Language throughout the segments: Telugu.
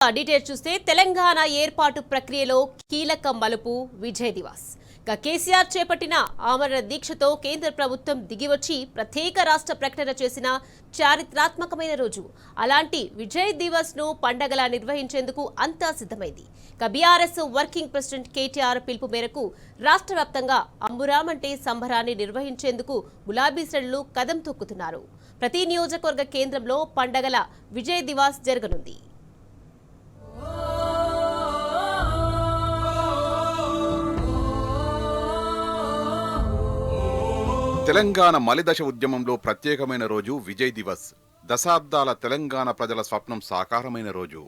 డీటెయిల్స్ చూస్తే తెలంగాణ ఏర్పాటు ప్రక్రియలో కీలక మలుపు విజయ్ దివాస్. కేసీఆర్ చేపట్టిన ఆమరణ దీక్షతో కేంద్ర ప్రభుత్వం దిగివచ్చి ప్రత్యేక రాష్ట్ర ప్రకటన చేసిన చారిత్రాత్మకమైన రోజు. అలాంటి విజయ్ దివాస్ ను పండగలా నిర్వహించేందుకు అంతా సిద్ధమైంది. బీఆర్ఎస్ వర్కింగ్ ప్రెసిడెంట్ కేటీఆర్ పిలుపు మేరకు రాష్ట్ర వ్యాప్తంగా అంబురామంటే సంబరాన్ని నిర్వహించేందుకు గులాబీ శ్రేణులు కదం తొక్కుతున్నారు. ప్రతి నియోజకవర్గ కేంద్రంలో పండగల విజయ్ దివాస్ జరగనుంది. తెలంగాణ మలిదశ ఉద్యమంలో ప్రత్యేకమైన రోజు విజయ్ దివస్. దశాబ్దాల తెలంగాణ ప్రజల స్వప్నం సాకారమైన రోజు.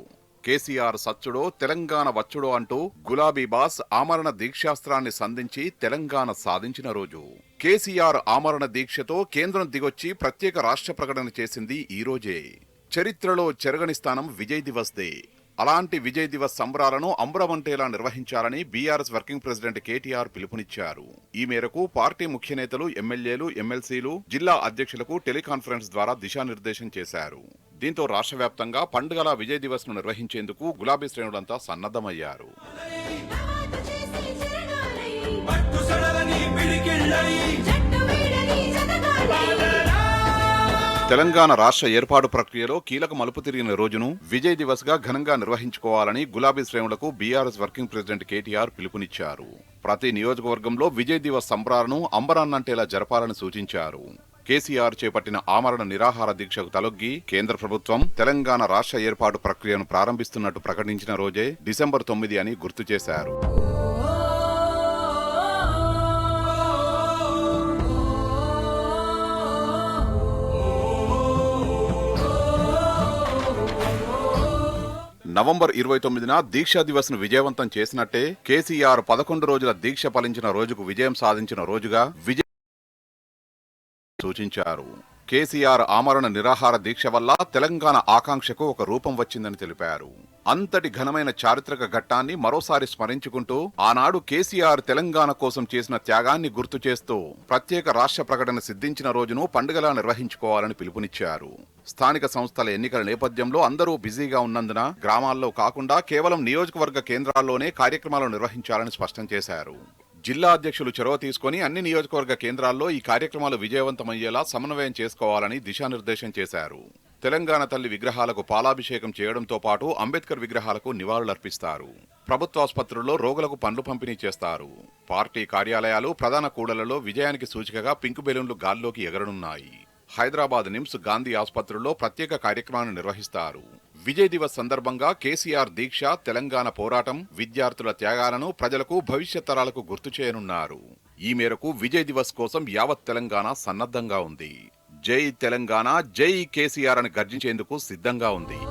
కేసీఆర్ సచ్చుడో తెలంగాణ వచ్చుడో అంటూ గులాబీ బాస్ ఆమరణ దీక్షాస్త్రాన్ని సంధించి తెలంగాణ సాధించిన రోజు. కేసీఆర్ ఆమరణ దీక్షతో కేంద్రం దిగొచ్చి ప్రత్యేక రాష్ట్ర ప్రకటన చేసింది ఈ రోజే. చరిత్రలో చెరగని స్థానం విజయ్ దివస్దే. అలాంటి విజయ్ దివస్ సంబరాలను అంబరమంటేలా నిర్వహించాలని బీఆర్ఎస్ వర్కింగ్ ప్రెసిడెంట్ కేటీఆర్ పిలుపునిచ్చారు. ఈ మేరకు పార్టీ ముఖ్య నేతలు, ఎమ్మెల్యేలు, ఎమ్మెల్సీలు, జిల్లా అధ్యక్షులకు టెలికాన్ఫరెన్స్ ద్వారా దిశానిర్దేశం చేశారు. దీంతో రాష్ట్ర వ్యాప్తంగా పండుగల విజయ్ దివస్ ను నిర్వహించేందుకు గులాబీ శ్రేణులంతా సన్నద్ధమయ్యారు. తెలంగాణ రాష్ట్ర ఏర్పాటు ప్రక్రియలో కీలక మలుపు తిరిగిన రోజును విజయ్ దివస్ గా ఘనంగా నిర్వహించుకోవాలని గులాబీ శ్రేణులకు బీఆర్ఎస్ వర్కింగ్ ప్రెసిడెంట్ కేటీఆర్ పిలుపునిచ్చారు. ప్రతి నియోజకవర్గంలో విజయ్ దివస్ సంబరాలను అంబరాన్నంటేలా జరపాలని సూచించారు. కేసీఆర్ చేపట్టిన ఆమరణ నిరాహార దీక్షకు తలొగ్గి కేంద్ర ప్రభుత్వం తెలంగాణ రాష్ట్ర ఏర్పాటు ప్రక్రియను ప్రారంభిస్తున్నట్టు ప్రకటించిన రోజే డిసెంబర్ 9 అని గుర్తు చేశారు. నవంబర్ 29న దీక్షా దివస్ ను విజయవంతం చేసినట్టే కేసీఆర్ 11 రోజుల దీక్ష ఫలించిన రోజుకు విజయం సాధించిన రోజుగా విజయ్ సూచించారు. కేసీఆర్ ఆమరణ నిరాహార దీక్ష వల్ల తెలంగాణ ఆకాంక్షకు ఒక రూపం వచ్చిందని తెలిపారు. అంతటి ఘనమైన చారిత్రక ఘట్టాన్ని మరోసారి స్మరించుకుంటూ ఆనాడు కేసీఆర్ తెలంగాణ కోసం చేసిన త్యాగాన్ని గుర్తు చేస్తూ ప్రత్యేక రాష్ట్ర ప్రకటన సిద్ధించిన రోజును పండుగలా నిర్వహించుకోవాలని పిలుపునిచ్చారు. స్థానిక సంస్థల ఎన్నికల నేపథ్యంలో అందరూ బిజీగా ఉన్నందున గ్రామాల్లో కాకుండా కేవలం నియోజకవర్గ కేంద్రాల్లోనే కార్యక్రమాలు నిర్వహించాలని స్పష్టం చేశారు. జిల్లా అధ్యక్షులు చొరవ తీసుకుని అన్ని నియోజకవర్గ కేంద్రాల్లో ఈ కార్యక్రమాలు విజయవంతమయ్యేలా సమన్వయం చేసుకోవాలని దిశానిర్దేశం చేశారు. తెలంగాణ తల్లి విగ్రహాలకు పాలాభిషేకం చేయడంతో పాటు అంబేద్కర్ విగ్రహాలకు నివాళులర్పిస్తారు. ప్రభుత్వాసుపత్రుల్లో రోగులకు పండ్లు పంపిణీ చేస్తారు. పార్టీ కార్యాలయాలు, ప్రధాన కూడలలో విజయానికి సూచికగా పింక్ బెలూన్లు గాల్లోకి ఎగరనున్నాయి. హైదరాబాద్ నిమ్స్, గాంధీ ఆసుపత్రుల్లో ప్రత్యేక కార్యక్రమాన్ని నిర్వహిస్తారు. విజయ్ దివస్ సందర్భంగా కేసీఆర్ దీక్ష, తెలంగాణ పోరాటం, విద్యార్థుల త్యాగాలను ప్రజలకు, భవిష్యత్ తరాలకు గుర్తు చేయనున్నారు. ఈ మేరకు విజయ్ దివస్ కోసం యావత్ తెలంగాణ సన్నద్ధంగా ఉంది. జై తెలంగాణ, జై కేసీఆర్ అని గర్జించేందుకు సిద్ధంగా ఉంది.